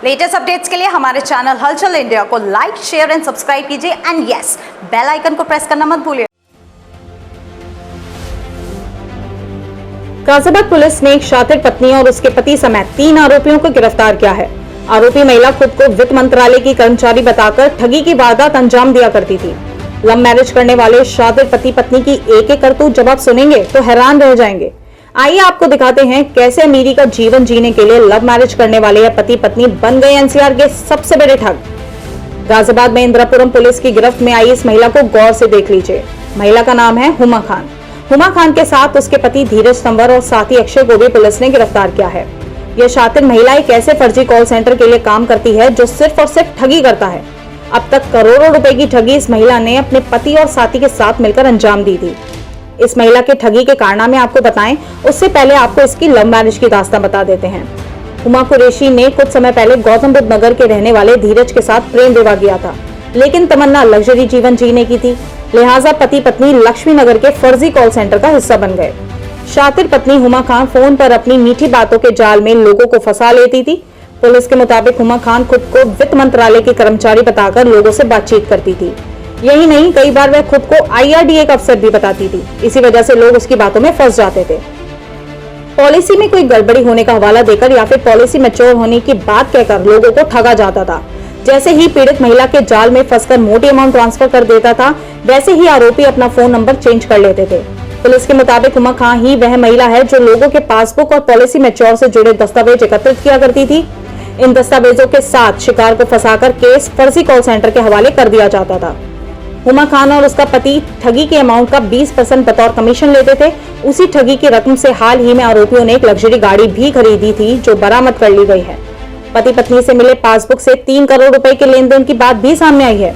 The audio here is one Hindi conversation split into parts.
लेटेस्ट अपडेट्स के लिए हमारे चैनल हलचल इंडिया को लाइक, शेयर एंड सब्सक्राइब कीजिए एंड यस, बेल आइकन को प्रेस करना मत भूलिए। गाजियाबाद पुलिस ने एक शातिर पत्नी और उसके पति समेत 3 आरोपियों को गिरफ्तार किया है। आरोपी महिला खुद को वित्त मंत्रालय की कर्मचारी बताकर ठगी की वारदात अंजाम दिया करती थी। लव मैरिज करने वाले शातिर पति पत्नी की एक करतूत जब आप सुनेंगे तो हैरान रह जाएंगे। आइए आपको दिखाते हैं कैसे अमीरी का जीवन जीने के लिए लव मैरिज करने वाले यह पति पत्नी बन गए एनसीआर के सबसे बड़े ठग। गाजियाबाद में इंद्रापुरम पुलिस की गिरफ्त में आई इस महिला को गौर से देख लीजिए। महिला का नाम है हुमा खान। हुमा खान के साथ उसके पति धीरज तंवर और साथी अक्षय को भी पुलिस ने गिरफ्तार किया है। यह शातिर महिला एक ऐसे फर्जी कॉल सेंटर के लिए काम करती है जो सिर्फ और सिर्फ ठगी करता है। अब तक करोड़ों रुपए की ठगी इस महिला ने अपने पति और साथी के साथ मिलकर अंजाम दी थी। इस महिला के ठगी के कारनामे आपको बताएं, उससे पहले आपको इसकी लव मैरिज की दास्तां बता देते हैं। हुमा कुरैशी ने कुछ समय पहले गौतम बुद्ध नगर के रहने वाले धीरज के साथ प्रेम विवाह किया था, लेकिन तमन्ना लग्जरी जीवन जीने की थी, लिहाजा पति पत्नी लक्ष्मी नगर के फर्जी कॉल सेंटर का हिस्सा बन गए। शातिर पत्नी हुमा खान फोन पर अपनी मीठी बातों के जाल में लोगों को फंसा लेती थी। पुलिस के मुताबिक हुमा खान खुद को वित्त मंत्रालय की कर्मचारी बताकर लोगों से बातचीत करती थी। यही नहीं, कई बार वह खुद को IRDA का अफसर भी बताती थी। इसी वजह से लोग उसकी बातों में फंस जाते थे। पॉलिसी में कोई गड़बड़ी होने का हवाला देकर या फिर पॉलिसी मैच्योर होने की बात कहकर लोगों को ठगा जाता था। जैसे ही पीड़ित महिला के जाल में फंसकर मोटी अमाउंट ट्रांसफर कर देता था, वैसे ही आरोपी अपना फोन नंबर चेंज कर लेते थे। पुलिस के मुताबिक हुमा खान ही वह महिला है जो लोगों के पासबुक और पॉलिसी मैच्योर से जुड़े दस्तावेज एकत्रित किया करती थी। इन दस्तावेजों के साथ शिकार को फंसाकर केस फर्जी कॉल सेंटर के हवाले कर दिया जाता था। हुमा खान और उसका पति ठगी के अमाउंट का 20% बतौर कमीशन लेते थे। उसी ठगी की रकम से हाल ही में आरोपियों ने एक लग्जरी गाड़ी भी खरीदी थी, जो बरामद कर ली गई है। पति पत्नी से मिले पासबुक से 3 करोड़ रुपए के लेन देन की बात भी सामने आई है।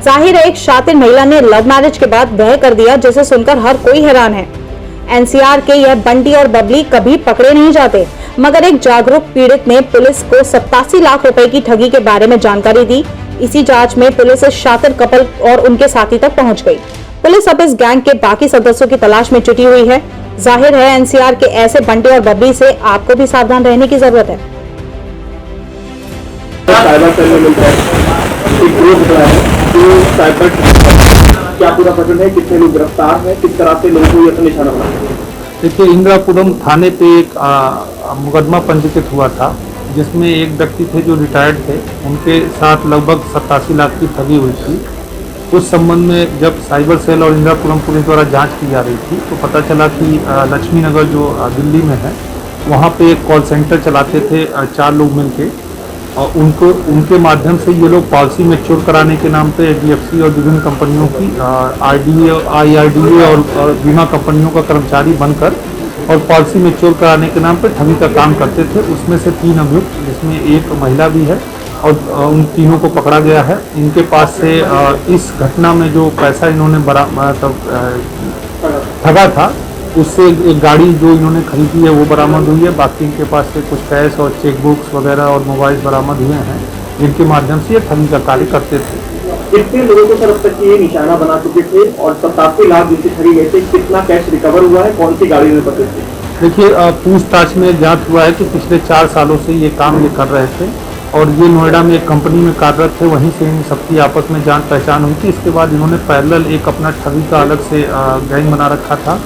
जाहिर है, एक शातिर महिला ने लव मैरिज के बाद वह कर दिया जिसे सुनकर हर कोई हैरान है। एनसीआर के यह बंटी और बबली कभी पकड़े नहीं जाते, मगर एक जागरूक पीड़ित ने पुलिस को 87 लाख रुपए की ठगी के बारे में जानकारी दी। इसी जांच में पुलिस इस शातिर कपल और उनके साथी तक पहुंच गई। पुलिस अब इस गैंग के बाकी सदस्यों की तलाश में जुटी हुई है। जाहिर है, एनसीआर के ऐसे बंटी और बबली से आपको भी सावधान रहने की जरूरत है। क्या पूरा प्रकरण है, कितने लोग गिरफ्तार हैं, किस तरह से लोगों को ये निशाना बना है? देखिए, इंद्रापुरम थाने पे एक मुकदमा पंजीकृत हुआ था, जिसमें एक व्यक्ति थे जो रिटायर्ड थे, उनके साथ लगभग 87 लाख की ठगी हुई थी। उस संबंध में जब साइबर सेल और इंद्रापुरम पुलिस द्वारा जांच की जा रही थी तो पता चला कि लक्ष्मी नगर जो दिल्ली में है, वहाँ पे एक कॉल सेंटर चलाते थे 4 लोग मिलके, और उनके माध्यम से ये लोग पॉलिसी मैच्योर कराने के नाम पे HDFC और विभिन्न कंपनियों की IRDA और बीमा कंपनियों का कर्मचारी बनकर और पॉलिसी मैच्योर कराने के नाम पे ठगी का काम करते थे। उसमें से 3 अभियुक्त, जिसमें एक महिला भी है, और उन तीनों को पकड़ा गया है। इनके पास से इस घटना में जो पैसा इन्होंने ठगा था, उससे एक गाड़ी जो इन्होंने खरीदी है वो बरामद हुई है। बाकी इनके पास से कुछ कैश और चेकबुक्स वगैरह और मोबाइल बरामद हुए हैं, जिनके माध्यम से ये ठगी का कार्य करते थे। कितने लोगों को सर अब तक ये निशाना बना चुके थे और 87 लाख जिनसे ठगी गए थे, कितना कैश रिकवर हुआ है, कौन सी गाड़ी में पकड़े थे? देखिए, पूछताछ में ज्ञात हुआ है कि पिछले 4 सालों से ये काम ये कर रहे थे और ये नोएडा में एक कंपनी में कार्यरत थे। वहीं से इन सबकी आपस में जान पहचान हुई थी। इसके बाद इन्होंने पैरेलल एक अपना ठगी का अलग से गैंग बना रखा था,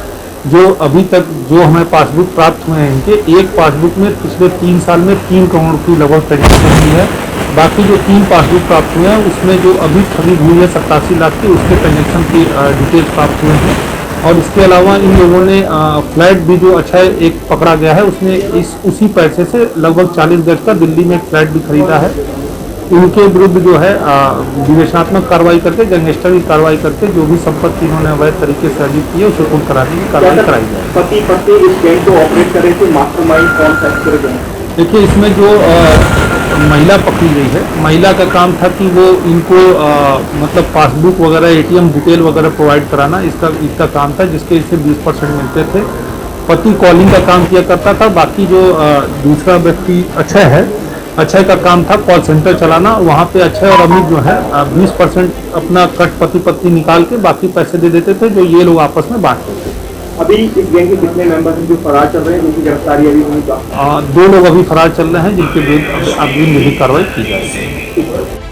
जो अभी तक जो हमें पासबुक प्राप्त हुए हैं इनके, एक पासबुक में पिछले 3 साल में 3 करोड़ की लगभग ट्रांजेक्शन हुई है। बाकी जो 3 पासबुक प्राप्त हुए हैं उसमें जो अभी ठगी हुई है 87 लाख की, उसके ट्रांजेक्शन की डिटेल्स प्राप्त हुए हैं। और इसके अलावा इन लोगों ने फ्लैट भी जो अच्छा एक पकड़ा गया है, उसने उसी पैसे से लगभग 40 गज का दिल्ली में एक फ्लैट भी खरीदा है। इनके विरुद्ध जो है विवेचनात्मक कार्रवाई करके, गैंगस्टर की कार्रवाई करके जो भी संपत्ति इन्होंने अवैध तरीके से अर्जित की है उसे कुल कराने की कार्रवाई कराई जाए। पति पत्नी इस गैंग को ऑपरेट करे थे, मास्टरमाइंड कौन सा एक्टर गैंग? देखिए, इसमें जो महिला पकड़ी गई है, महिला का काम था कि वो इनको मतलब पासबुक वगैरह, ATM डिटेल वगैरह प्रोवाइड कराना, इसका काम था, जिसके इससे 20% मिलते थे। पति कॉलिंग का काम किया करता था। बाकी जो दूसरा व्यक्ति अक्षय का काम था कॉल सेंटर चलाना। वहाँ पे अक्षय और अमित जो है 20% अपना कट पति पत्नी निकाल के बाकी पैसे दे देते थे, जो ये लोग आपस में बांटते थे। अभी इस गैंग के कितने मेंबर हैं जो फरार चल रहे हैं, जिनकी गिरफ्तारी अभी हुई? 2 लोग अभी फरार चल रहे हैं जिनके विरुद्ध अभी निजी कार्रवाई की जाएगी।